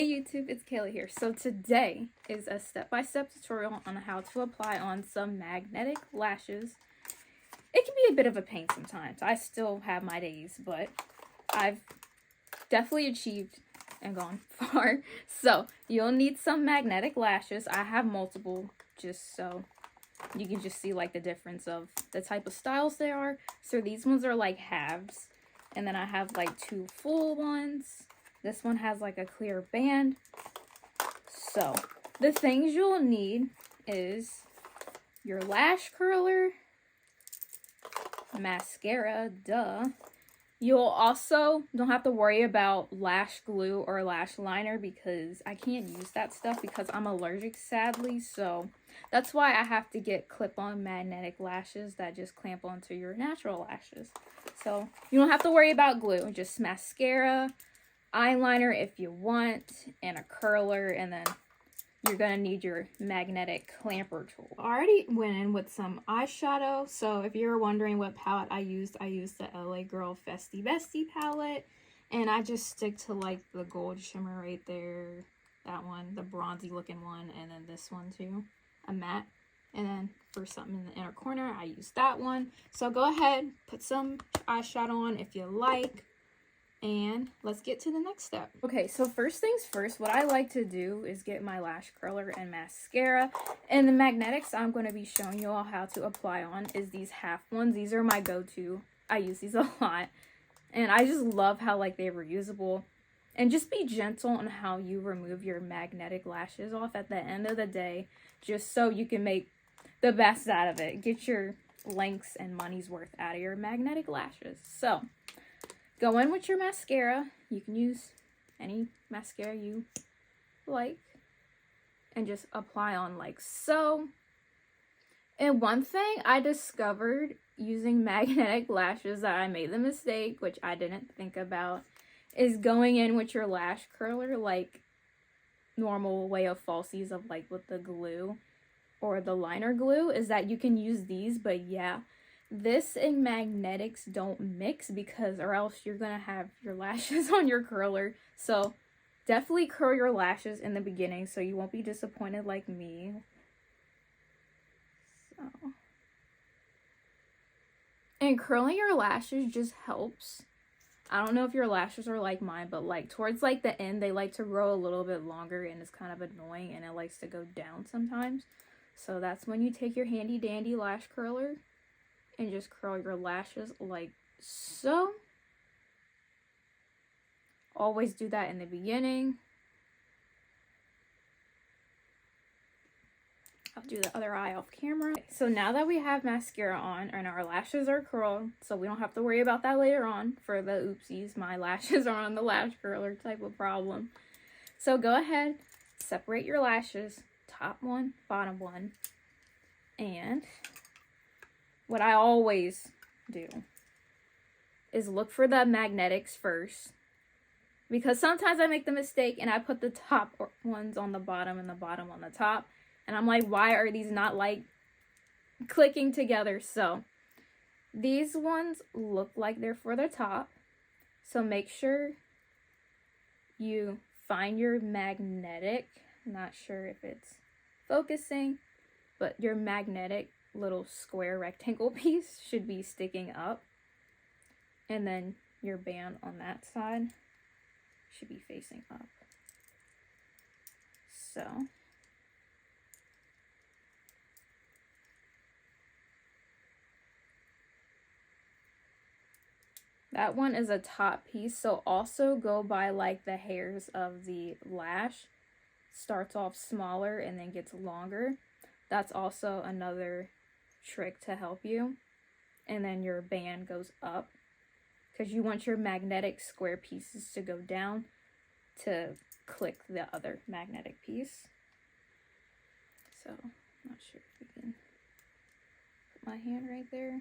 Hey YouTube, it's Kayla here. So today is a step-by-step tutorial on how to apply on some magnetic lashes. It can be a bit of a pain sometimes. I still have my days, but I've definitely achieved and gone far. So you'll need some magnetic lashes. I have multiple, just so you can just see like the difference of the type of styles they are. So these ones are like halves, and then I have like two full ones. This one has like a clear band. So the things you'll need is your lash curler, mascara, duh. You'll also don't have to worry about lash glue or lash liner because I can't use that stuff because I'm allergic, sadly. So that's why I have to get clip-on magnetic lashes that just clamp onto your natural lashes. So you don't have to worry about glue, just mascara, eyeliner if you want, and a curler, and then you're gonna need your magnetic clamper tool. I already went in with some eyeshadow, so if you're wondering what palette I used the LA Girl Festy Bestie palette, and I just stick to like the gold shimmer right there, that one, the bronzy looking one, and then this one too, a matte. And then for something in the inner corner, I use that one. So go ahead, put some eyeshadow on if you like. And let's get to the next step. Okay, so first things first, what I like to do is get my lash curler and mascara. And the magnetics I'm going to be showing you all how to apply on is these half ones. These are my go-to. I use these a lot. And I just love how like they're reusable. And just be gentle on how you remove your magnetic lashes off at the end of the day, just so you can make the best out of it. Get your lengths and money's worth out of your magnetic lashes. So go in with your mascara. You can use any mascara you like and just apply on like so. And one thing I discovered using magnetic lashes that I made the mistake, which I didn't think about, is going in with your lash curler like normal way of falsies of like with the glue or the liner glue, is that you can use these, but yeah, this and magnetics don't mix because or else you're gonna have your lashes on your curler. So definitely curl your lashes in the beginning so you won't be disappointed like me. So, and curling your lashes just helps. I don't know if your lashes are like mine, but like towards like the end they like to grow a little bit longer and it's kind of annoying and it likes to go down sometimes. So that's when you take your handy dandy lash curler and just curl your lashes like so. Always do that in the beginning. I'll do the other eye off camera. So now that we have mascara on and our lashes are curled, so we don't have to worry about that later on for the oopsies, my lashes are on the lash curler type of problem. So go ahead, separate your lashes, top one, bottom one, and what I always do is look for the magnetics first, because sometimes I make the mistake and I put the top ones on the bottom and the bottom on the top, and I'm like, why are these not like clicking together? So these ones look like they're for the top, so make sure you find your magnetic, not sure if it's focusing, but your magnetic little square rectangle piece should be sticking up, and then your band on that side should be facing up. So that one is a top piece, so also go by like the hairs of the lash. Starts off smaller and then gets longer. That's also another trick to help you. And then your band goes up because you want your magnetic square pieces to go down to click the other magnetic piece. So I'm not sure if you can put my hand right there.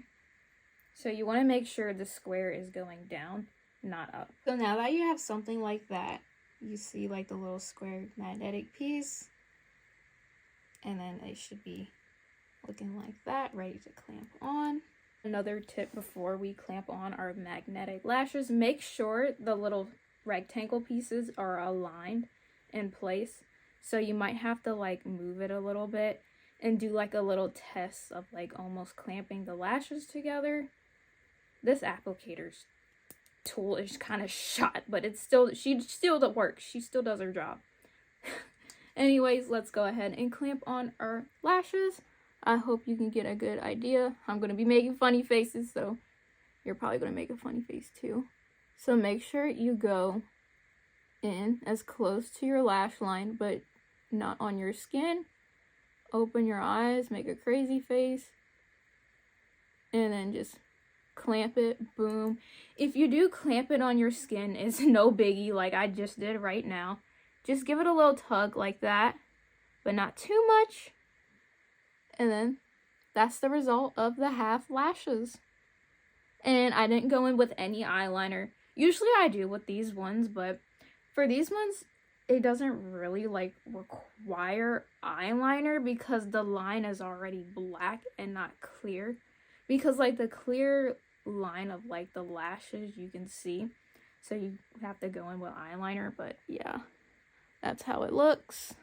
So you want to make sure the square is going down, not up. So now that you have something like that, you see like the little square magnetic piece, and then it should be looking like that, ready to clamp on. Another tip before we clamp on our magnetic lashes, make sure the little rectangle pieces are aligned in place. So you might have to like move it a little bit and do like a little test of like almost clamping the lashes together. This applicator's tool is kind of shot, but it's still, she still works. She still does her job. Anyways, let's go ahead and clamp on our lashes. I hope you can get a good idea. I'm going to be making funny faces, so you're probably going to make a funny face too. So make sure you go in as close to your lash line, but not on your skin. Open your eyes, make a crazy face, and then just clamp it. Boom. If you do clamp it on your skin, it's no biggie like I just did right now. Just give it a little tug like that, but not too much. And then that's the result of the half lashes. And I didn't go in with any eyeliner. Usually I do with these ones, but for these ones, it doesn't really like require eyeliner because the line is already black and not clear. Because like the clear line of like the lashes you can see, so you have to go in with eyeliner. But yeah, that's how it looks.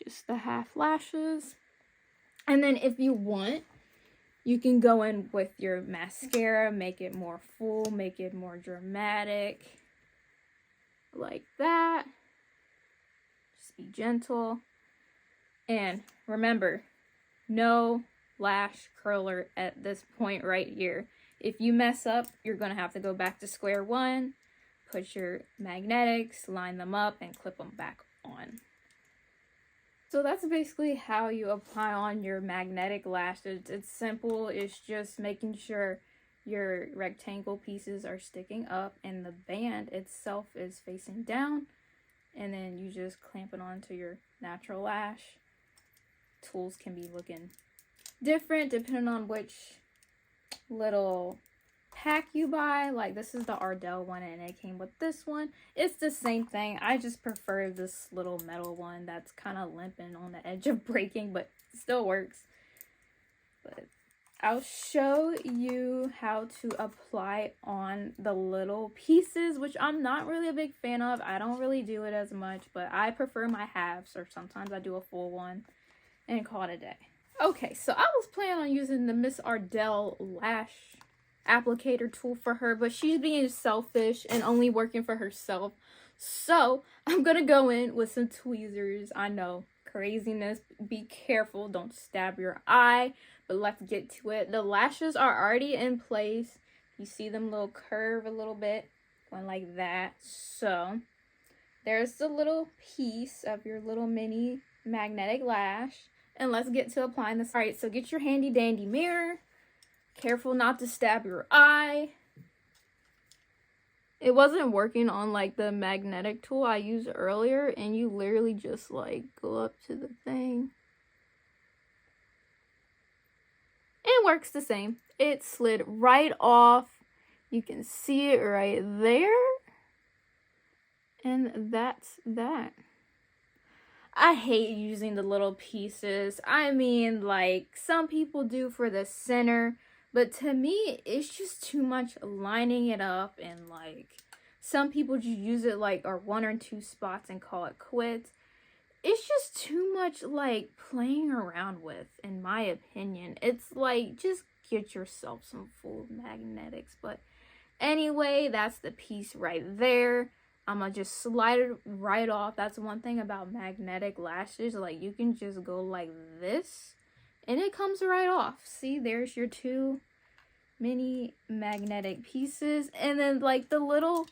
Just the half lashes. And then if you want, you can go in with your mascara, make it more full, make it more dramatic. Like that. Just be gentle. And remember, no lash curler at this point right here. If you mess up, you're going to have to go back to square one, put your magnetics, line them up, and clip them back on. So that's basically how you apply on your magnetic lashes. It's simple. It's just making sure your rectangle pieces are sticking up and the band itself is facing down. And then you just clamp it onto your natural lash. Tools can be looking different depending on which little pack you buy. Like this is the Ardell one and it came with this one. It's the same thing. I just prefer this little metal one that's kind of limping on the edge of breaking, but still works. But I'll show you how to apply on the little pieces, which I'm not really a big fan of. I don't really do it as much, but I prefer my halves, or sometimes I do a full one and call it a day. Okay, so I was planning on using the Miss Ardell lash applicator tool for her, but she's being selfish and only working for herself. So I'm gonna go in with some tweezers. I know, craziness. Be careful, don't stab your eye. But let's get to it. The lashes are already in place. You see them little curve a little bit, going like that. So there's the little piece of your little mini magnetic lash. And let's get to applying this. All right, so get your handy dandy mirror. Careful not to stab your eye. It wasn't working on like the magnetic tool I used earlier, and you literally just like go up to the thing. It works the same. It slid right off. You can see it right there. And that's that. I hate using the little pieces. I mean, like, some people do for the center. But to me, it's just too much lining it up. And, like, some people just use it, like, or one or two spots and call it quits. It's just too much, like, playing around with, in my opinion. It's like, just get yourself some full magnetics. But anyway, that's the piece right there. I'm gonna just slide it right off. That's one thing about magnetic lashes. Like, you can just go like this, and it comes right off. See, there's your two mini magnetic pieces. And then, like, the little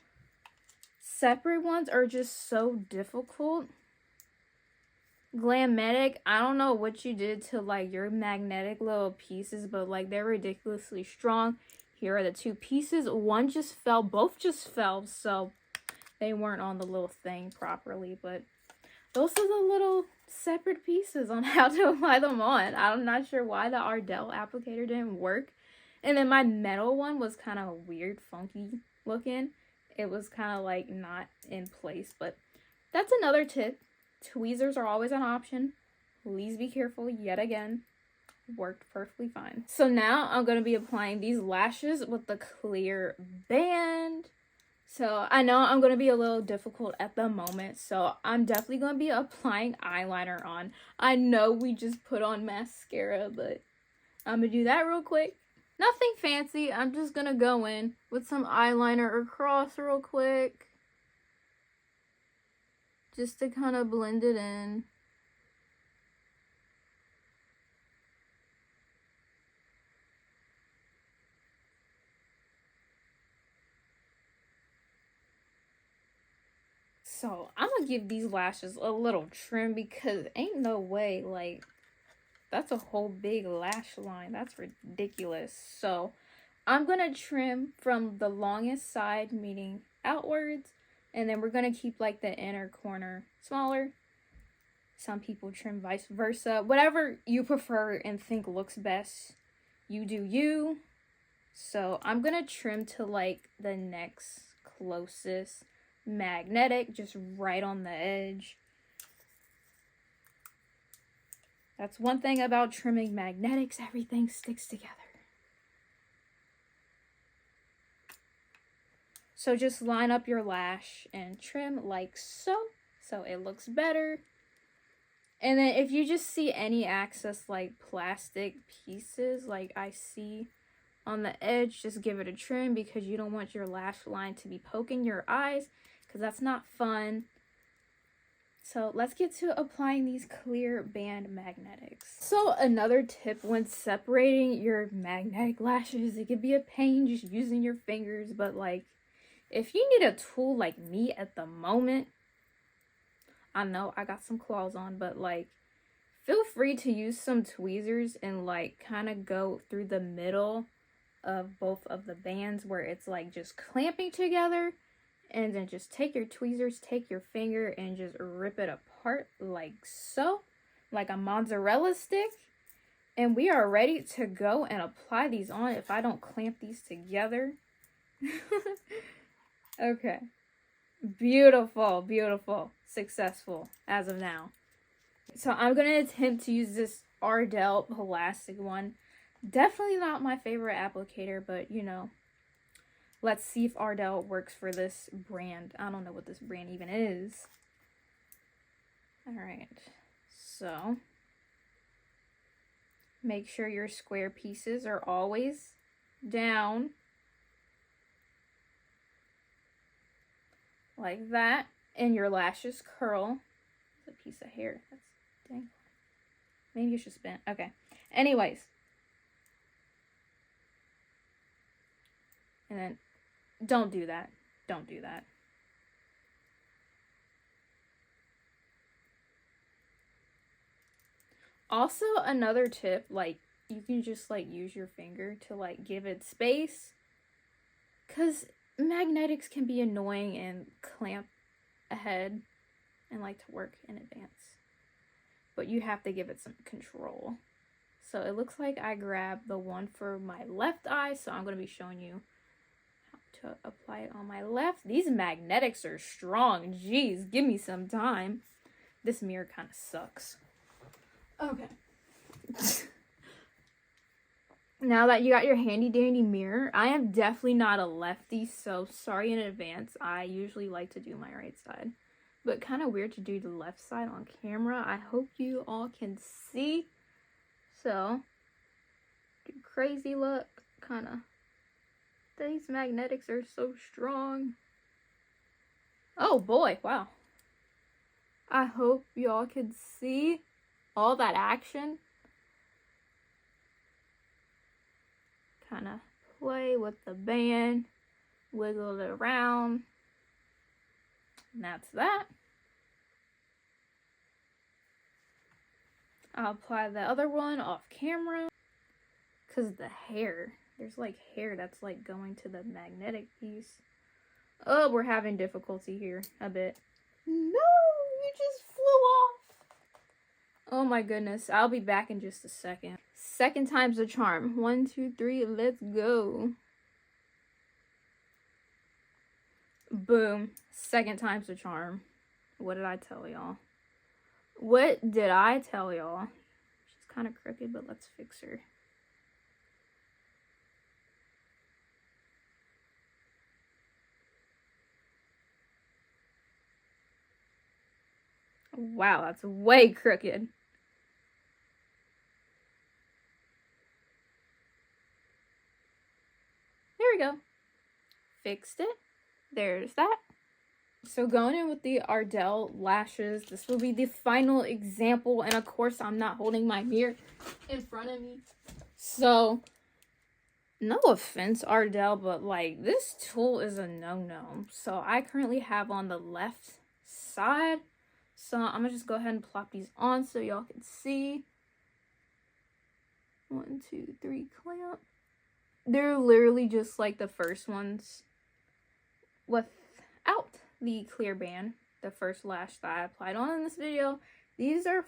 separate ones are just so difficult. Glammatic, I don't know what you did to like your magnetic little pieces, but like they're ridiculously strong. Here are the two pieces. One just fell, both just fell, so they weren't on the little thing properly. But those are the little separate pieces on how to apply them on. I'm not sure why the Ardell applicator didn't work. And then my metal one was kind of weird, funky looking. It was kind of like not in place, but that's another tip. Tweezers are always an option. Please be careful yet again. Worked perfectly fine. So now I'm going to be applying these lashes with the clear band. So I know I'm going to be a little difficult at the moment. So I'm definitely going to be applying eyeliner on. I know we just put on mascara, but I'm going to do that real quick. Nothing fancy. I'm just going to go in with some eyeliner across real quick. Just to kind of blend it in. So I'm gonna give these lashes a little trim because ain't no way, like, that's a whole big lash line. That's ridiculous. So I'm gonna trim from the longest side, meaning outwards, and then we're gonna keep like the inner corner smaller. Some people trim vice versa. Whatever you prefer and think looks best, you do you. So I'm gonna trim to like the next closest magnetic, just right on the edge. That's one thing about trimming magnetics, everything sticks together. So just line up your lash and trim like so it looks better. And then if you just see any excess like plastic pieces like I see on the edge, just give it a trim because you don't want your lash line to be poking your eyes because that's not fun. So let's get to applying these clear band magnetics. So another tip when separating your magnetic lashes, it can be a pain just using your fingers, but like if you need a tool like me at the moment, I know I got some claws on, but like feel free to use some tweezers and like kind of go through the middle of both of the bands where it's like just clamping together, and then just take your tweezers, take your finger and just rip it apart like so, like a mozzarella stick. And we are ready to go and apply these on if I don't clamp these together. Okay. Beautiful, beautiful, successful as of now. So I'm going to attempt to use this Ardell plastic one. Definitely not my favorite applicator, but you know, let's see if Ardell works for this brand. I don't know what this brand even is. Alright, so make sure your square pieces are always down. Like that. And your lashes curl. It's a piece of hair. That's dang. Maybe you should spin. Okay. Anyways. And then don't do that. Don't do that. Also, another tip, like, you can just, like, use your finger to, like, give it space. Because magnetics can be annoying and clamp ahead and like to work in advance. But you have to give it some control. So it looks like I grabbed the one for my left eye, so I'm going to be showing you how to apply it on my left. These magnetics are strong. Jeez, give me some time. This mirror kind of sucks. Okay. Now that you got your handy dandy mirror, I am definitely not a lefty, so sorry in advance. I usually like to do my right side, but kind of weird to do the left side on camera. I hope you all can see. So, do crazy look, kind of. These magnetics are so strong. Oh boy, wow. I hope y'all can see all that action. Kind of play with the band, wiggle it around, and that's that. I'll apply the other one off camera because the hair, there's like hair that's like going to the magnetic piece. Oh, we're having difficulty here a bit. No, you just flew off. Oh my goodness, I'll be back in just a second. Second time's the charm. 1, 2, 3, let's go. Boom. Second time's the charm. What did I tell y'all? What did I tell y'all? She's kind of crooked, but let's fix her. Wow, that's way crooked. There we go. Fixed it. There's that. So going in with the Ardell lashes, this will be the final example. And of course, I'm not holding my mirror in front of me. So, no offense, Ardell, but like this tool is a no-no. So I currently have on the left side. So I'm gonna just go ahead and plop these on so y'all can see. 1, 2, 3, clamp. They're literally just like the first ones without the clear band, the first lash that I applied on in this video. These are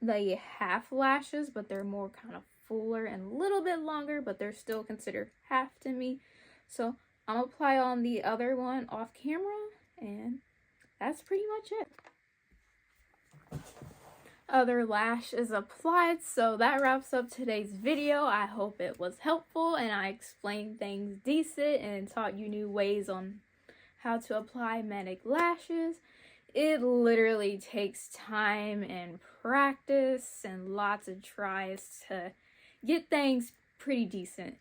the half lashes, but they're more kind of fuller and a little bit longer, but they're still considered half to me. So I'm gonna apply on the other one off camera, and that's pretty much it. Other lash is applied, so that wraps up today's video. I hope it was helpful and I explained things decent and taught you new ways on how to apply magnetic lashes. It literally takes time and practice and lots of tries to get things pretty decent.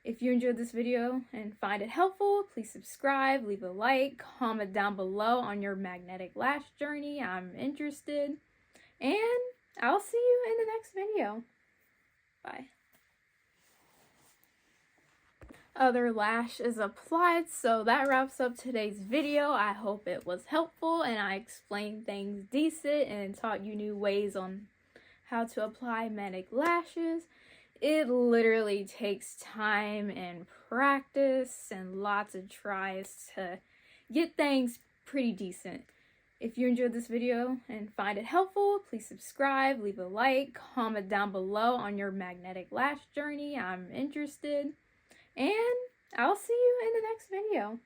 If you enjoyed this video and find it helpful, please subscribe, leave a like, comment down below on your magnetic lash journey. I'm interested. And I'll see you in the next video. Bye. Other lash is applied, so that wraps up today's video. I hope it was helpful and I explained things decent and taught you new ways on how to apply magnetic lashes. It literally takes time and practice and lots of tries to get things pretty decent. If you enjoyed this video and find it helpful, please subscribe, leave a like, comment down below on your magnetic lash journey. I'm interested. And I'll see you in the next video.